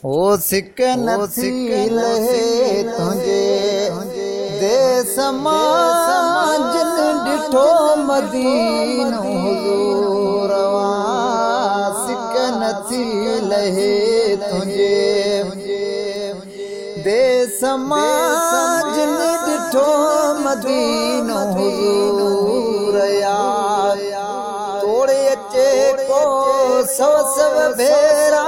ओ सिक नथी लहे तुंहिंजे देस मां जिन ॾिठो मदीनो हुज़ूर सिक नथी लहे तुंहिंजे देस मां जिन ॾिठो मदीनो हुज़ूर तोड़े अचे को सव भेरा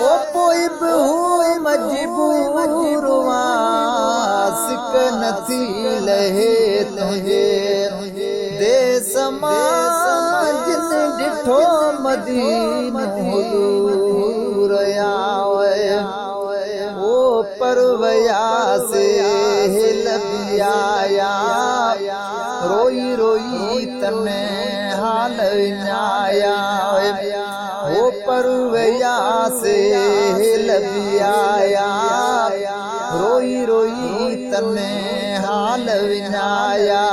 ओ पोइ बि हू मजबूर सिक नथी लहे तुंहिंजे देस मां जिन ॾिठो मदीनो हुज़ूर ओ परवयासे लबिया रोई रोई तने हाल न्याया ओ परवयासे लबिया रोई रोई तने हाल विञाया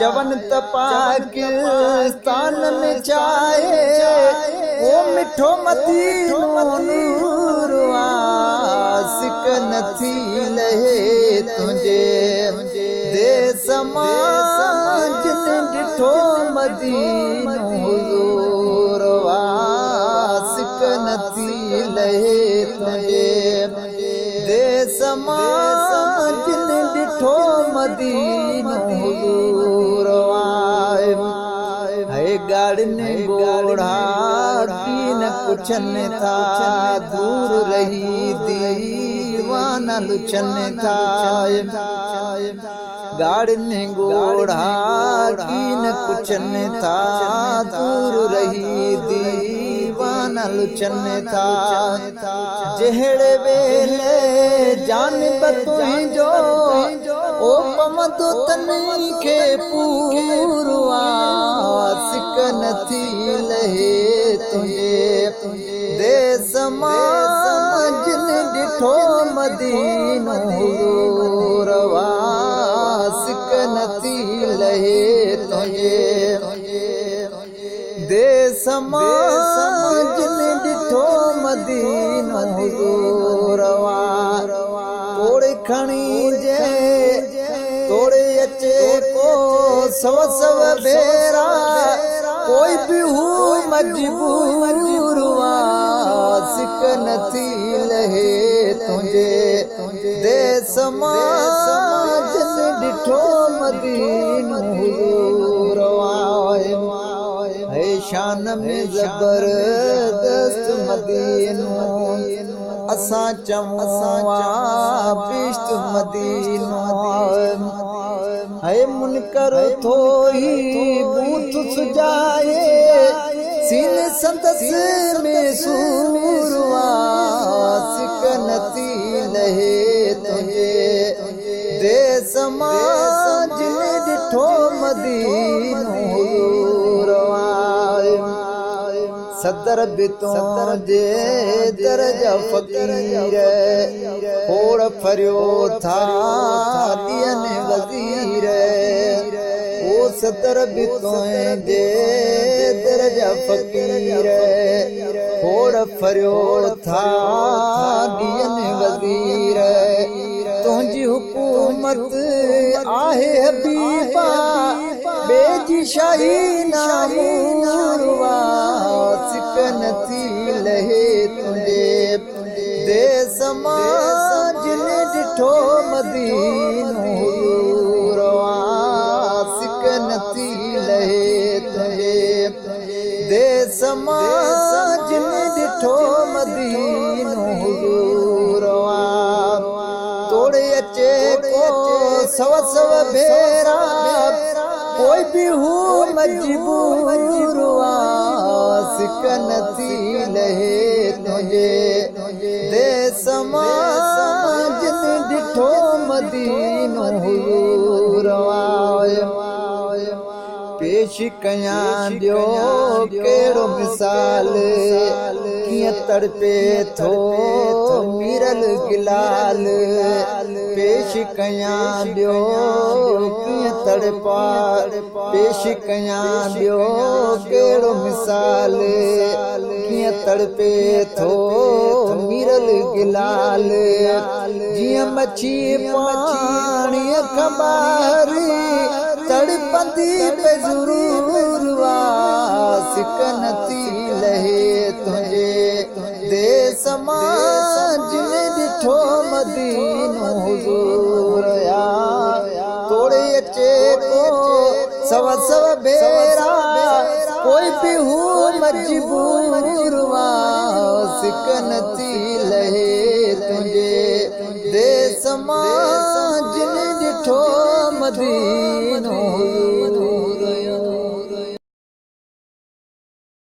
चवन त पाकिस्तान में चाहे ओ मिठो मदीनो नूर सिक नथी लहे तुंहिंजे देस मां जिन ॾिठो मदीनो हुज़ूर सिक नथी लहे तुंहिंजे देस मां जिन ॾिठो मदीनो हुज़ूर है गाड़ने घोड़ा कीन पुछन था दूर रही दीवाना लुचन था गाड़ने घोड़ा कीन पुछन था दूर रही दीवाना लुचन था जहिड़े वेले जान तुंहिंजो ओ पमदो तनी खे पूरवा सिक नथी लहे तुंहिंजे देस मां जिन ॾिठो मदीनो हुज़ूर सिक नथी लहे तुंहिंजे देस मां जिन ॾिठो मदीनो हुज़ूर तोड़े खणी जे तोड़े अचे को सव भेरा कोई भी हू मजबूर सिक नथी लहे तुंहिंजे देस मां जिन ॾिठो मदीनो हुज़ूर है शान में ज़बरदस्त मदीनो असां चऊं बिश्त मदीनो है मुनकर थोई बूथ सुजाए सीने संदस में सूरवा सिक नथी लहे तुंहिंजे देस मां जिन ॾिठो मदीनो हुज़ूर सदर बि तुंहिंजे दरजा फ़क़ीर खोड़ फरियो था ॾियनि वज़ीर ओ सदर बि तुंहिंजे दरजा फ़क़ीर खोड़ फरियो था ॾियनि वज़ीर तुंहिंजी हुकूमत आहे हबीबा बेजी शाही नामूर सिक नथी लहे तुंहिंजे देस मां जिन ॾिठो मदीनो हुज़ूर सिक नथी लहे तुंहिंजे देस मां जिन ॾिठो मदीनो हुज़ूर तोड़े अचे को सव भेरा कोई भी हू मजबूर सिक नथी लहे तुंहिंजे देस मां जिन ॾिठो मदीनो हुज़ूर पेश कयां ॾियो कहिड़ो मिसाल कीअं तड़पे थो मीरल गिलाल पेश कयां ॾियो कीअं तड़पा पेश कयां ॾियो कहिड़ो मिसाल कीअं तड़पे थो गिलाल जियां मच्छी पानी खबार तड़पंदी पे ज़रूर वासिक नथी लहे तुझे देस मां जिने ॾिठो मदीनो हुज़ूर तोड़े अचे को सव भेरा कोई भी हू मजबूर वासिक नथी लहे तुझे देस मां जिने ॾिठो मदीनो